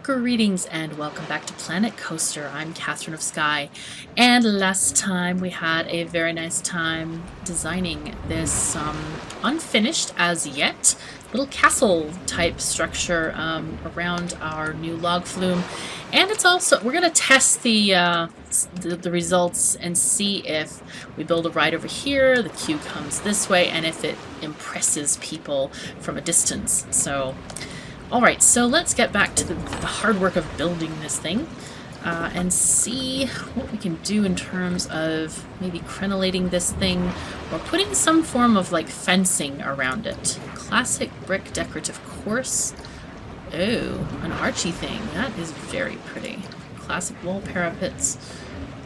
Greetings and welcome back to Planet Coaster. I'm KatherineOfSky, and last time we had a very nice time designing this unfinished as yet little castle type structure around our new log flume. And it's also, we're going to test the results and see if we build a ride over here, the queue comes this way, and if it impresses people from a distance. So alright, so let's get back to the hard work of building this thing and see what we can do in terms of maybe crenellating this thing or putting some form of like fencing around it. Classic brick decorative course. Oh, an archy thing. That is very pretty. Classic wall parapets.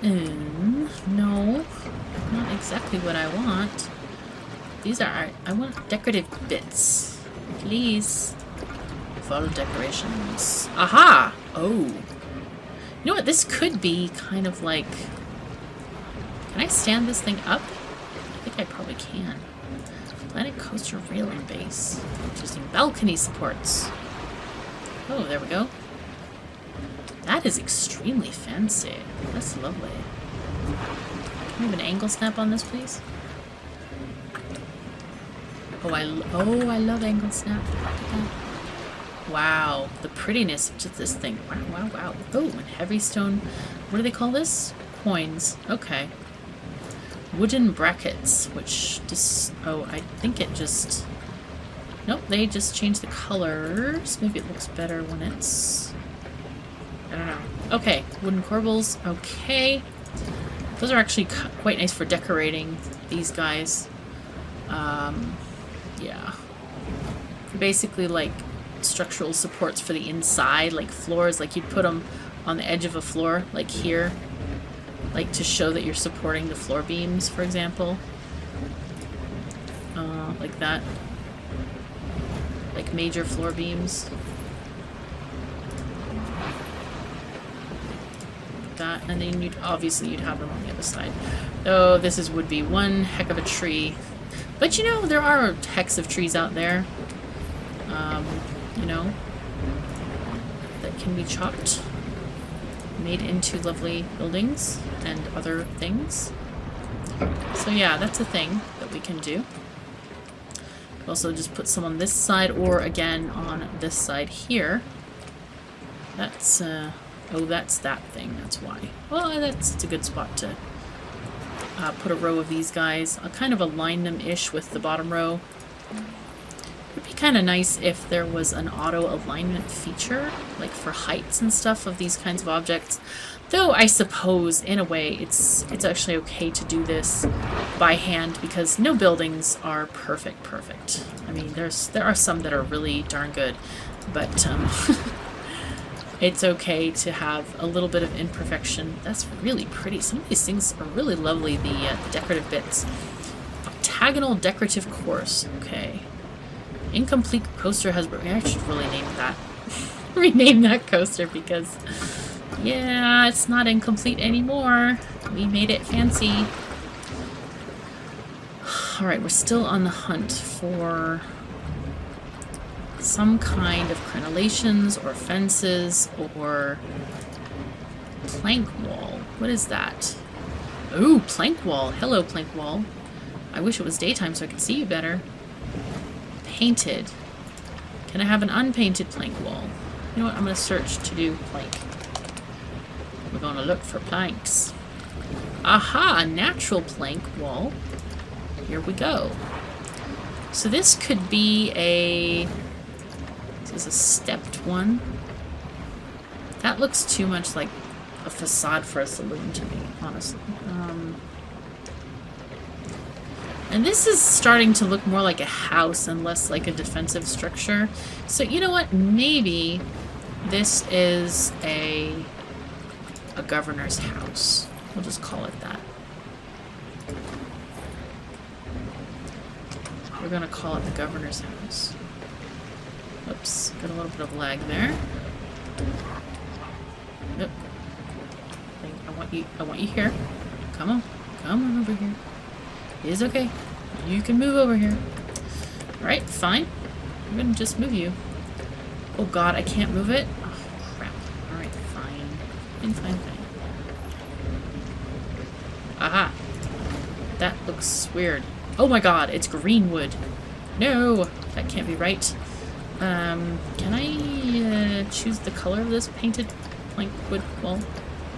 No, not exactly what I want. These are, I want decorative bits. Please. Photo decorations. Aha! Oh. You know what? This could be kind of like... Can I stand this thing up? I think I probably can. Planet Coaster railing base. Interesting. Balcony supports. Oh, there we go. That is extremely fancy. That's lovely. Can we have an angle snap on this, please? Oh, I love angle snap. Look at that. Wow, the prettiness of just this thing. Wow, wow, wow. Oh, and heavy stone. What do they call this? Coins. Okay. Wooden brackets, which just... Oh, I think it just... Nope, they just changed the colors. Maybe it looks better when it's... I don't know. Okay, wooden corbels. Okay. Those are actually quite nice for decorating these guys. Yeah. Basically, like... structural supports for the inside, like floors, like you'd put them on the edge of a floor, like here, like to show that you're supporting the floor beams, for example. Like that. Like major floor beams. Like that, and then you'd have them on the other side. Oh, this would be one heck of a tree. But you know, there are hecks of trees out there. You know, that can be chopped, made into lovely buildings and other things. So yeah, that's a thing that we can do. Also just put some on this side, or again on this side here. That's, oh, that's that thing, that's why. Well, it's a good spot to put a row of these guys. I'll kind of align them-ish with the bottom row. It'd be kind of nice if there was an auto alignment feature, like for heights and stuff of these kinds of objects. Though I suppose, in a way, it's actually okay to do this by hand because no buildings are perfect. I mean, there are some that are really darn good, but it's okay to have a little bit of imperfection. That's really pretty. Some of these things are really lovely. The decorative bits. Octagonal decorative course. Okay. Incomplete coaster has... I should really name that. Rename that coaster because... Yeah, it's not incomplete anymore. We made it fancy. Alright, we're still on the hunt for... some kind of crenellations or fences or... plank wall. What is that? Ooh, plank wall. Hello, plank wall. I wish it was daytime so I could see you better. Painted. Can I have an unpainted plank wall? You know what? I'm going to search to do plank. We're going to look for planks. Aha! A natural plank wall. Here we go. So this could be a... This is a stepped one. That looks too much like a facade for a saloon to me, honestly. And this is starting to look more like a house and less like a defensive structure. So you know what? Maybe this is a governor's house. We'll just call it that. We're going to call it the governor's house. Oops, got a little bit of lag there. Yep. I want you here. Come on over here. It is okay. You can move over here. Alright, fine. I'm gonna just move you. Oh god, I can't move it? Oh, crap. Fine, fine, fine. Aha! That looks weird. Oh my god, it's green wood. No! That can't be right. Can I choose the color of this painted plank wood wall?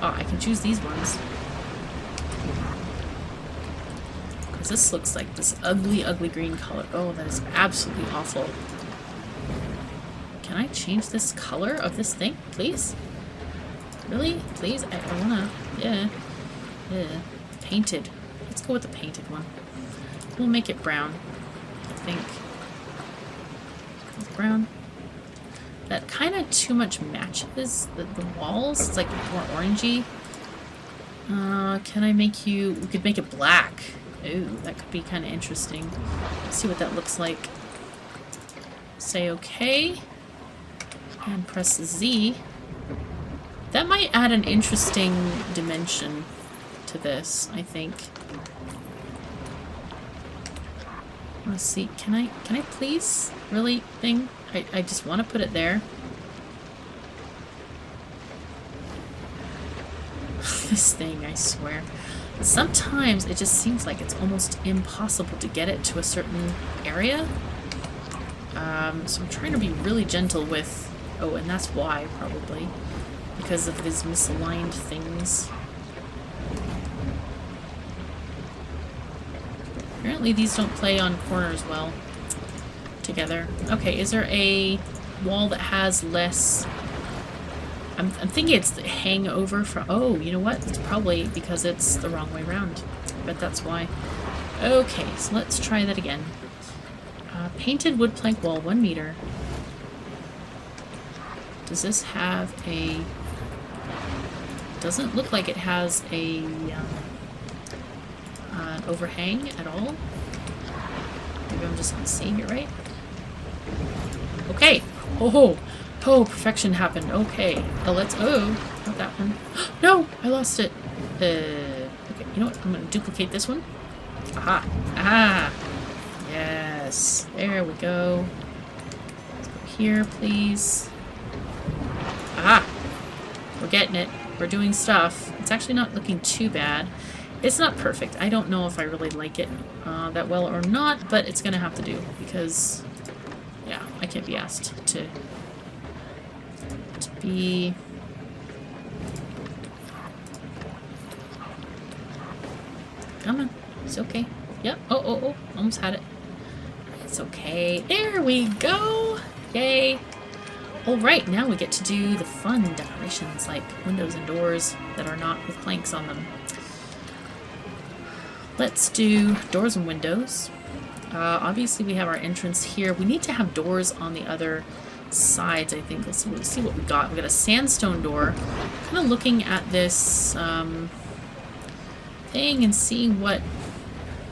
Oh, I can choose these ones. Because this looks like this ugly, ugly green color. Oh, that is absolutely awful. Can I change this color of this thing, please? Really? Please? I wanna... Yeah. Yeah. Painted. Let's go with the painted one. We'll make it brown, I think. Brown. That kind of too much matches the walls. It's like more orangey. Can I make you... We could make it black. Ooh, that could be kind of interesting. Let's see what that looks like. Say okay. And press Z. That might add an interesting dimension to this, I think. Let's see. Can I please? Really? Thing? I just want to put it there. This thing, I swear. Sometimes it just seems like it's almost impossible to get it to a certain area. So I'm trying to be really gentle with... Oh, and that's why, probably. Because of these misaligned things. Apparently these don't play on corners well together. Okay, is there a wall that has less... I'm thinking it's the hangover from... Oh, you know what? It's probably because it's the wrong way around. But that's why. Okay, so let's try that again. Painted wood plank wall, 1 meter. Does this have a... Doesn't look like it has a overhang at all. Maybe I'm just not seeing it right. Okay. Oh, perfection happened. Okay. Oh, let's... Oh, not that one. No, I lost it. Okay, you know what? I'm going to duplicate this one. Aha. Aha. Yes. There we go. Let's go here, please. Aha. We're getting it. We're doing stuff. It's actually not looking too bad. It's not perfect. I don't know if I really like it that well or not, but it's going to have to do because, yeah, I can't be asked to be... Come on. It's okay. Yep. Oh. Almost had it. It's okay. There we go. Yay. Alright, now we get to do the fun decorations like windows and doors that are not with planks on them. Let's do doors and windows. Obviously we have our entrance here. We need to have doors on the other sides, I think. Let's see what we got. We got a sandstone door. Kind of looking at this thing and seeing what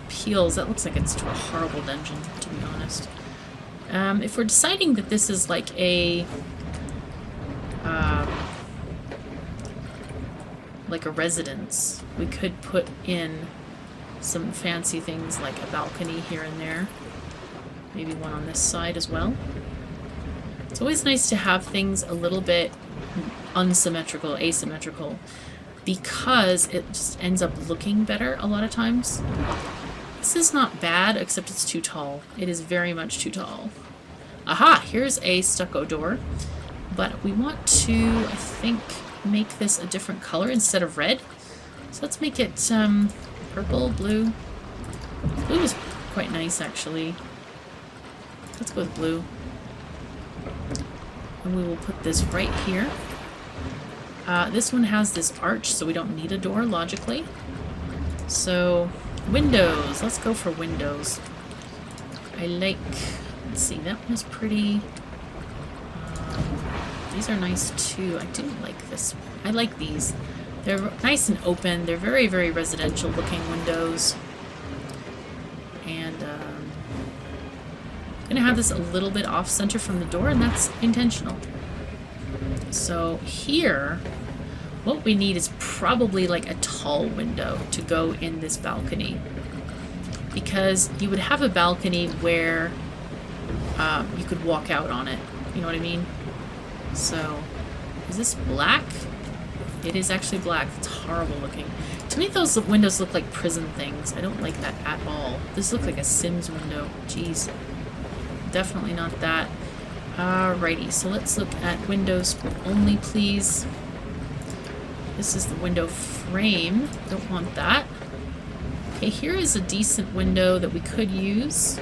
appeals. That looks like it's to a horrible dungeon, to be honest. If we're deciding that this is like a residence, we could put in some fancy things like a balcony here and there. Maybe one on this side as well. It's always nice to have things a little bit unsymmetrical, asymmetrical, because it just ends up looking better a lot of times. This is not bad, except it's too tall. It is very much too tall. Aha! Here's a stucco door. But we want to, I think, make this a different color instead of red. So let's make it purple, blue. Blue is quite nice, actually. Let's go with blue. And we will put this right here. This one has this arch, so we don't need a door, logically. So, windows. Let's go for windows. I like... Let's see, that one's pretty... these are nice, too. I do like this. I like these. They're nice and open. They're very, very residential-looking windows. And, I'm gonna have this a little bit off-center from the door, and that's intentional. So, here... what we need is probably like a tall window to go in this balcony. Because you would have a balcony where you could walk out on it. You know what I mean? So, is this black? It is actually black. It's horrible looking. To me, those windows look like prison things. I don't like that at all. This looks like a Sims window. Jeez. Definitely not that. Alrighty, so let's look at windows only, please. This is the window frame. Don't want that. Okay, here is a decent window that we could use.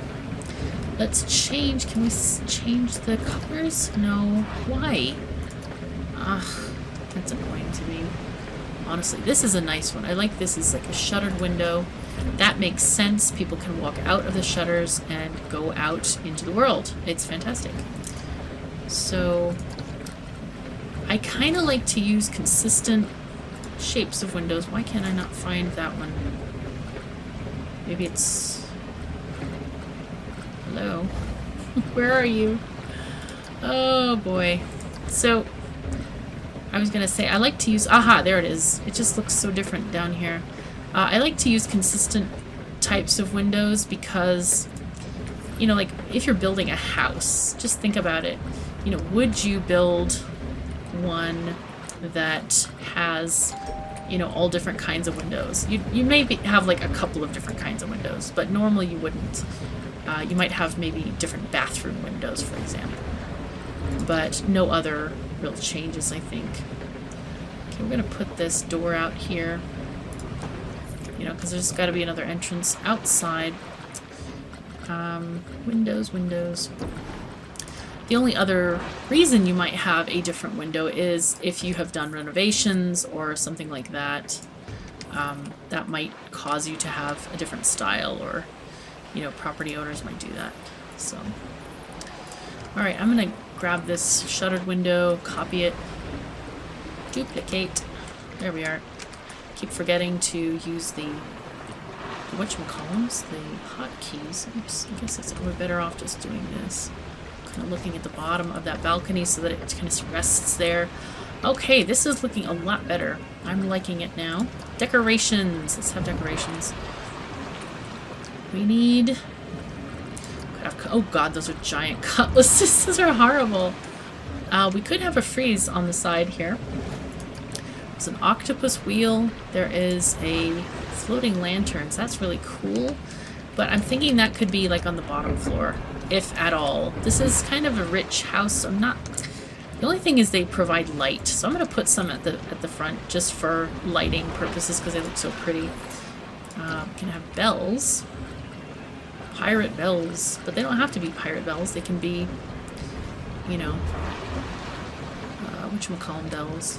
Let's change. Can we change the colors? No. Why? Ugh, that's annoying to me. Honestly, this is a nice one. I like this as like a shuttered window. That makes sense. People can walk out of the shutters and go out into the world. It's fantastic. So, I kind of like to use consistent shapes of windows. Why can't I not find that one? Maybe it's... Hello? Where are you? Oh boy. So, I was gonna say, I like to use... Aha, there it is. It just looks so different down here. I like to use consistent types of windows because, you know, like, if you're building a house, just think about it. You know, would you build one that has, you know, all different kinds of windows? You may have, like, a couple of different kinds of windows, but normally you wouldn't. You might have maybe different bathroom windows, for example. But no other real changes, I think. Okay, we're gonna put this door out here. You know, because there's got to be another entrance outside. Windows. The only other reason you might have a different window is if you have done renovations or something like that. That might cause you to have a different style, or, you know, property owners might do that. So, alright, I'm going to grab this shuttered window, copy it, duplicate. There we are. Keep forgetting to use the whatchamacallums, the hotkeys. Oops, I guess we're better off just doing this. Kind of looking at the bottom of that balcony so that it kind of rests there. Okay, this is looking a lot better. I'm liking it now. Decorations. Let's have decorations. We need... Oh god, those are giant cutlasses. Those are horrible. We could have a frieze on the side here. There's an octopus wheel. There is a floating lanterns. That's really cool. But I'm thinking that could be like on the bottom floor, if at all. This is kind of a rich house. So I'm not... The only thing is they provide light. So I'm going to put some at the front just for lighting purposes because they look so pretty. We can have bells. Pirate bells. But they don't have to be pirate bells. They can be, you know, whatchamacallem bells.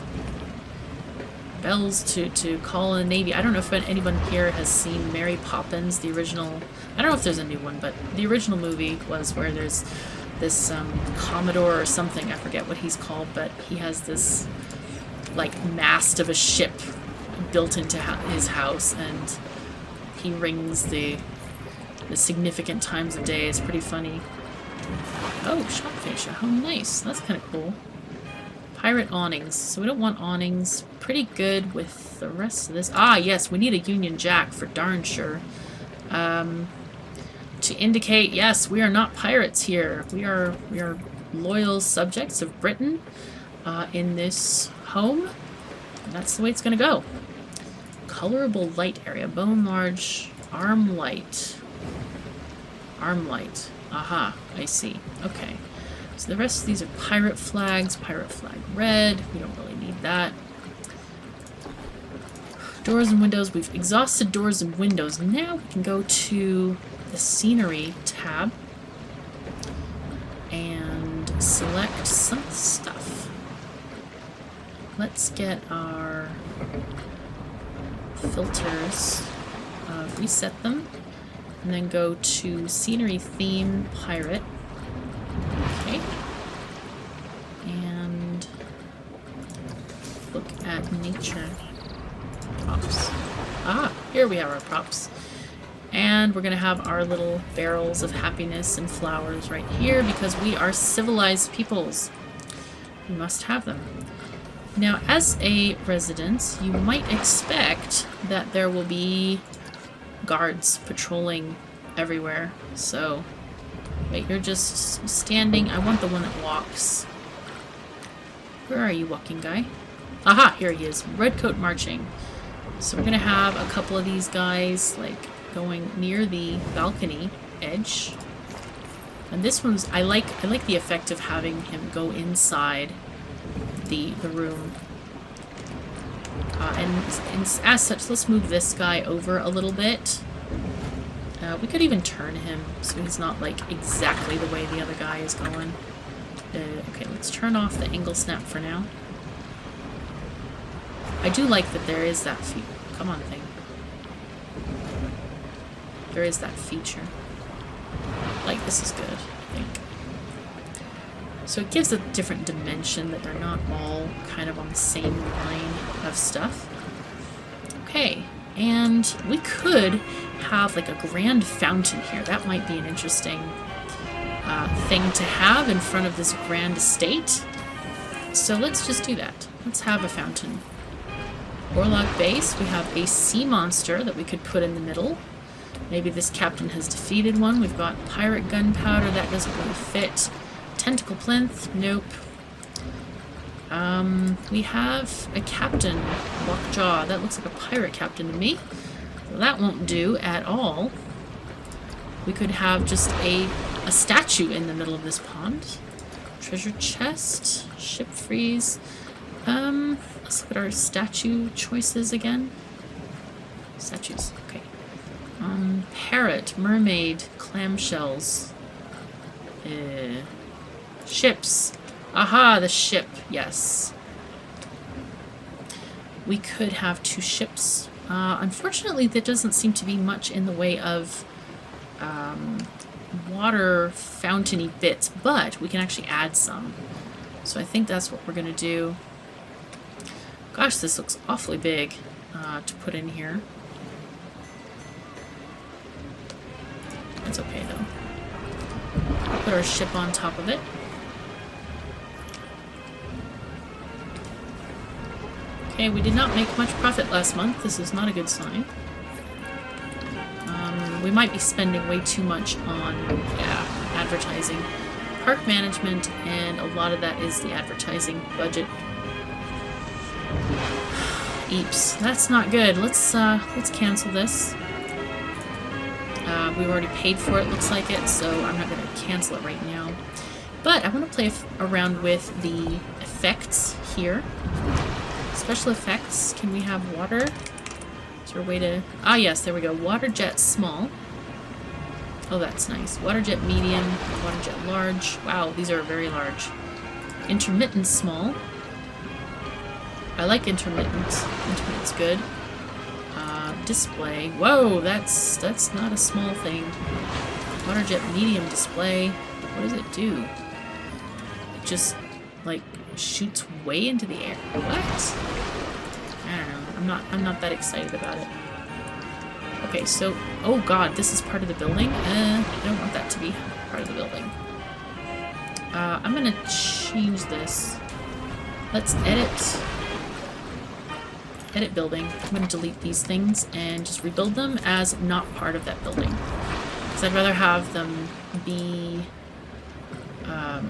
Bells to call in the Navy. I don't know if anyone here has seen Mary Poppins, the original. I don't know if there's a new one, but the original movie was where there's this Commodore or something. I forget what he's called, but he has this like mast of a ship built into his house, and he rings the significant times of day. It's pretty funny. Oh, shop fascia. How nice. That's kind of cool. Pirate awnings. So we don't want awnings. Pretty good with the rest of this. Ah, yes, we need a Union Jack for darn sure. To indicate, yes, we are not pirates here. We are loyal subjects of Britain in this home. And that's the way it's going to go. Colorable light area. Bone large. Arm light. Arm light. Aha, I see. Okay. So the rest of these are pirate flags. Pirate flag red. We don't really need that. Doors and windows. We've exhausted doors and windows. Now we can go to the scenery tab and select some stuff. Let's get our filters, reset them, and then go to scenery theme pirate. Okay. And look at nature props. Ah, here we have our props. And we're going to have our little barrels of happiness and flowers right here because we are civilized peoples. We must have them. Now, as a resident, you might expect that there will be guards patrolling everywhere. So, wait, you're just standing. I want the one that walks. Where are you, walking guy? Aha, here he is. Redcoat marching. So we're gonna have a couple of these guys like going near the balcony edge. And this one's I like the effect of having him go inside the room. And as such, let's move this guy over a little bit. We could even turn him so he's not like exactly the way the other guy is going. Okay, let's turn off the angle snap for now. I do like that there is that feature. Come on, thing. There is that feature. Like, this is good, I think. So it gives a different dimension that they're not all kind of on the same line of stuff. Okay, and we could have like a grand fountain here. That might be an interesting thing to have in front of this grand estate. So let's just do that. Let's have a fountain. Warlock base, we have a sea monster that we could put in the middle. Maybe this captain has defeated one. We've got pirate gunpowder, that doesn't really fit. Tentacle plinth, nope. We have a captain, Lockjaw. That looks like a pirate captain to me. So that won't do at all. We could have just a statue in the middle of this pond. Treasure chest, ship freeze. Let's look at our statue choices again. Statues, okay. Parrot, mermaid, clamshells. Ships. Aha, the ship, yes. We could have 2 ships. Unfortunately, there doesn't seem to be much in the way of water fountainy bits, but we can actually add some. So I think that's what we're going to do. Gosh, this looks awfully big to put in here. That's okay, though. We'll put our ship on top of it. Okay, we did not make much profit last month. This is not a good sign. We might be spending way too much on, advertising. Park management, and a lot of that is the advertising budget. Eeps, that's not good. Let's cancel this. We've already paid for it, looks like it, so I'm not going to cancel it right now. But I want to play around with the effects here. Special effects. Can we have water? Is there a way to... Ah, yes, there we go. Water jet small. Oh, that's nice. Water jet medium. Water jet large. Wow, these are very large. Intermittent small. I like intermittent. Intermittent's good. Display. Whoa, that's not a small thing. Water jet medium display. What does it do? It just, like, shoots way into the air. What? I don't know. I'm not that excited about it. Okay, so... Oh god, this is part of the building? I don't want that to be part of the building. I'm gonna change this. Let's edit... Edit building. I'm going to delete these things and just rebuild them as not part of that building. Because I'd rather have them be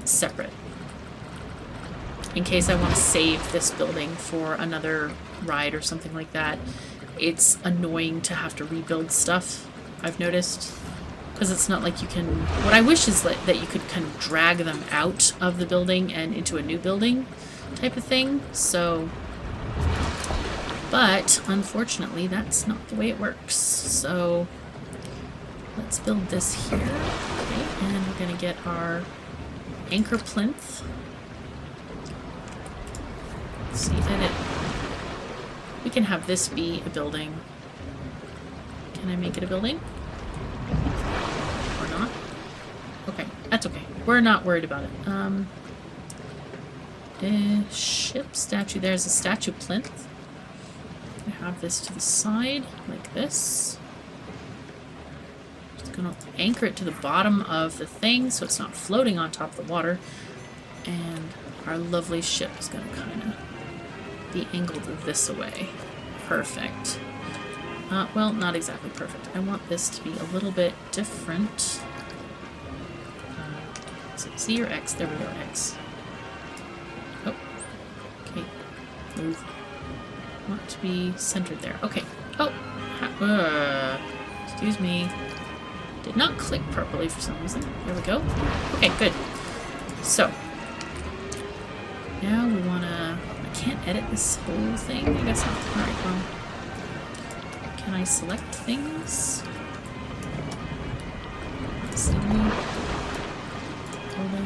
separate. In case I want to save this building for another ride or something like that. It's annoying to have to rebuild stuff, I've noticed. Because it's not like you can... What I wish is that you could kind of drag them out of the building and into a new building type of thing. So... But, unfortunately, that's not the way it works. So, let's build this here. Okay, and we're going to get our anchor plinth. Let's see, edit. We can have this be a building. Can I make it a building? Or not? Okay, that's okay. We're not worried about it. Ship statue. There's a statue plinth. Have this to the side, like this. Just gonna anchor it to the bottom of the thing so it's not floating on top of the water. And our lovely ship is gonna kind of be angled this way. Perfect. Well, not exactly perfect. I want this to be a little bit different. Is it Z or X? There we go, X. Oh. Okay. Move. Want to be centered there. Okay. Oh! Excuse me. Did not click properly for some reason. There we go. Okay, good. So. Now we wanna... I can't edit this whole thing. I guess not. Alright, well. Can I select things? Let's see. Hold on.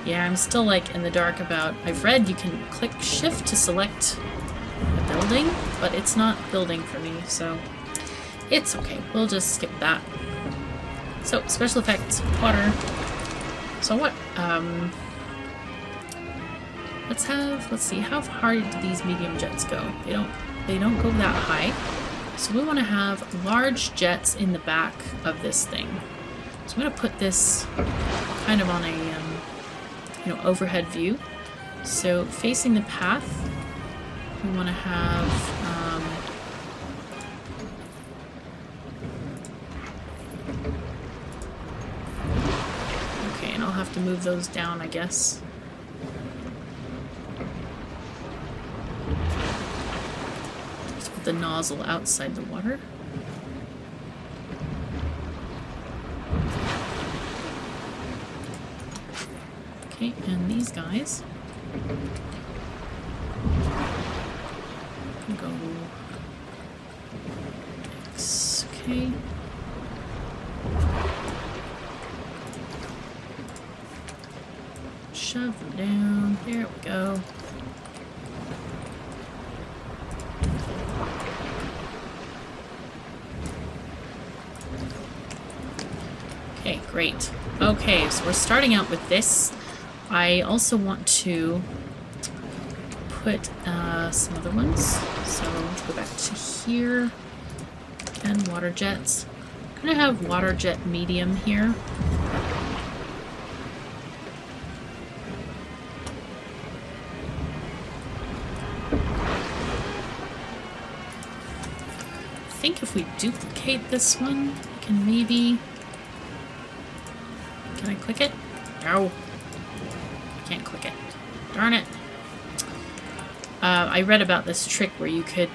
Yeah, I'm still like in the dark about... I've read you can click shift to select a building, but it's not building for me, so it's okay. We'll just skip that. So, special effects, water. So what, let's see, how high do these medium jets go? They don't go that high. So we want to have large jets in the back of this thing. So I'm going to put this kind of on a, overhead view. So facing the path, we want to have, okay, and I'll have to move those down, I guess. Just put the nozzle outside the water. Okay, and these guys go X. Okay. Shove them down. There we go. Okay, great. Okay, so we're starting out with this. I also want to put some other ones. So let's go back to here. And water jets. I'm gonna have water jet medium here. I think if we duplicate this one, we can maybe... Can I click it? No. Can't click it. Darn it. I read about this trick where you could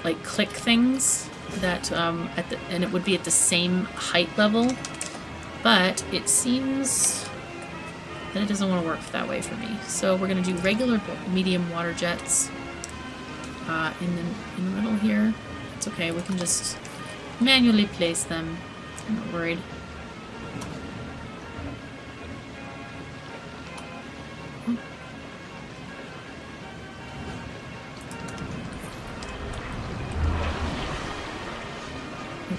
like click things that and it would be at the same height level, but it seems that it doesn't want to work that way for me. So we're going to do regular medium water jets in the middle here. It's okay. We can just manually place them. I'm not worried.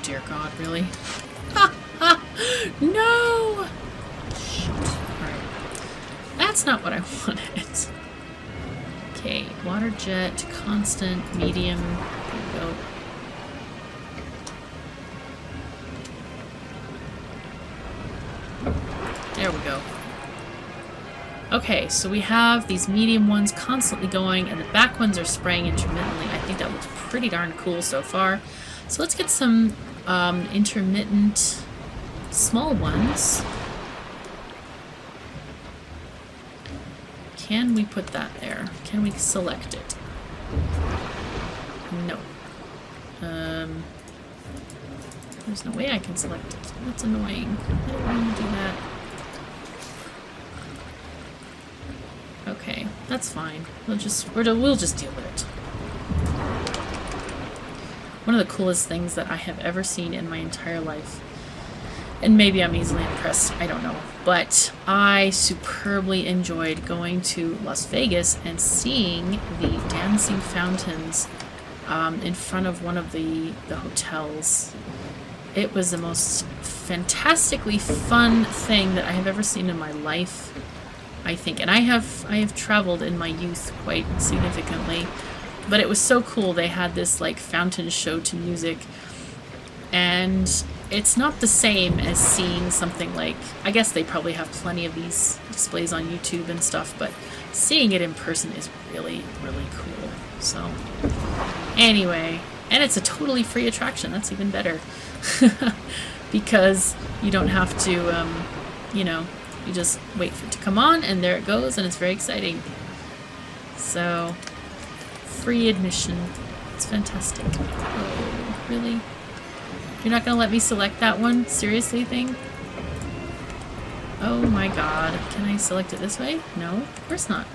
Dear God, really? Ha! Ha! No! Shit. Alright. That's not what I wanted. Okay, water jet, constant, medium. There we go. There we go. Okay, so we have these medium ones constantly going, and the back ones are spraying intermittently. I think that looks pretty darn cool so far. So let's get some intermittent small ones. Can we put that there? Can we select it? No. There's no way I can select it. That's annoying. I don't want to do that. Okay, that's fine. We'll just deal with it. One of the coolest things that I have ever seen in my entire life. And maybe I'm easily impressed, I don't know. But I superbly enjoyed going to Las Vegas and seeing the dancing fountains in front of one of the hotels. It was the most fantastically fun thing that I have ever seen in my life, I think. And I have traveled in my youth quite significantly. But it was so cool. They had this like fountain show to music, and it's not the same as seeing something like, I guess they probably have plenty of these displays on YouTube and stuff, but seeing it in person is really, really cool. So anyway, and it's a totally free attraction. That's even better. Because you don't have to you know, you just wait for it to come on, and there it goes, and it's very exciting. So, free admission. It's fantastic. Oh, really? You're not gonna let me select that one? Seriously, thing? Oh my god. Can I select it this way? No, of course not.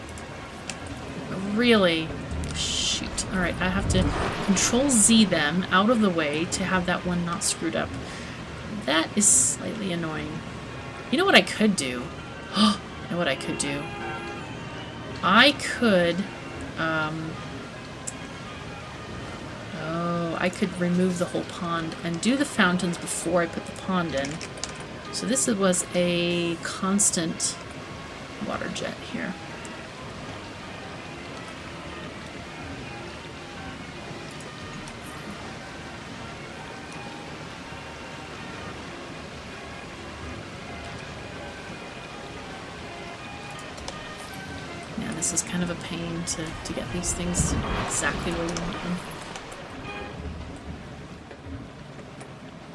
Really? Shoot. Alright, I have to Control Z them out of the way to have that one not screwed up. That is slightly annoying. You know what I could do? Oh, you know what I could do? I could, oh, I could remove the whole pond and do the fountains before I put the pond in. So this was a constant water jet here. Yeah, this is kind of a pain to get these things exactly where you want them.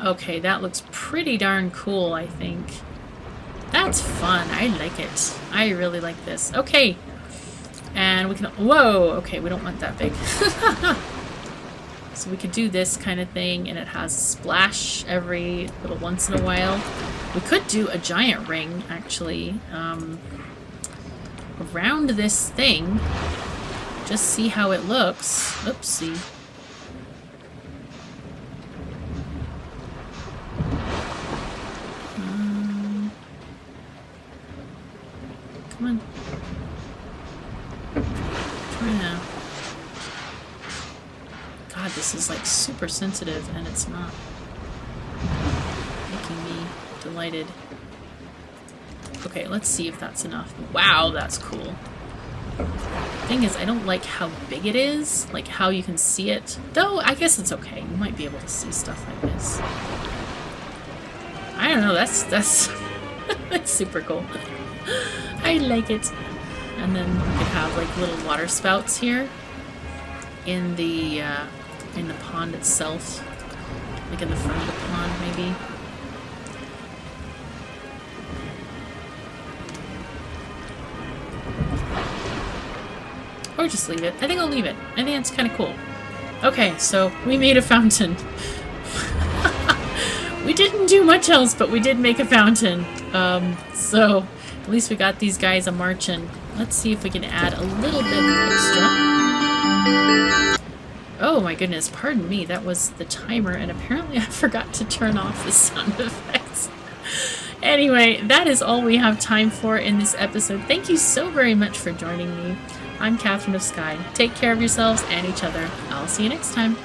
Okay, that looks pretty darn cool, I think. That's fun. I like it. I really like this. Okay. And we can... Whoa! Okay, we don't want that big. So we could do this kind of thing, and it has a splash every little once in a while. We could do a giant ring, actually, around this thing. Just see how it looks. Oopsie. Come on. Try now. God, this is like super sensitive and it's not making me delighted. Okay, let's see if that's enough. Wow, that's cool. Thing is, I don't like how big it is, like how you can see it. Though, I guess it's okay. You might be able to see stuff like this. I don't know, that's that's super cool. I like it. And then we could have like little water spouts here in the pond itself, like in the front of the pond, maybe. Or just leave it. I think I'll leave it. I think it's kind of cool. Okay, so we made a fountain. We didn't do much else, but we did make a fountain. So at least we got these guys a-marching. Let's see if we can add a little bit extra. Oh my goodness, pardon me, that was the timer, and apparently I forgot to turn off the sound effects. Anyway, that is all we have time for in this episode. Thank you so very much for joining me. I'm KatherineOfSky. Take care of yourselves and each other. I'll see you next time.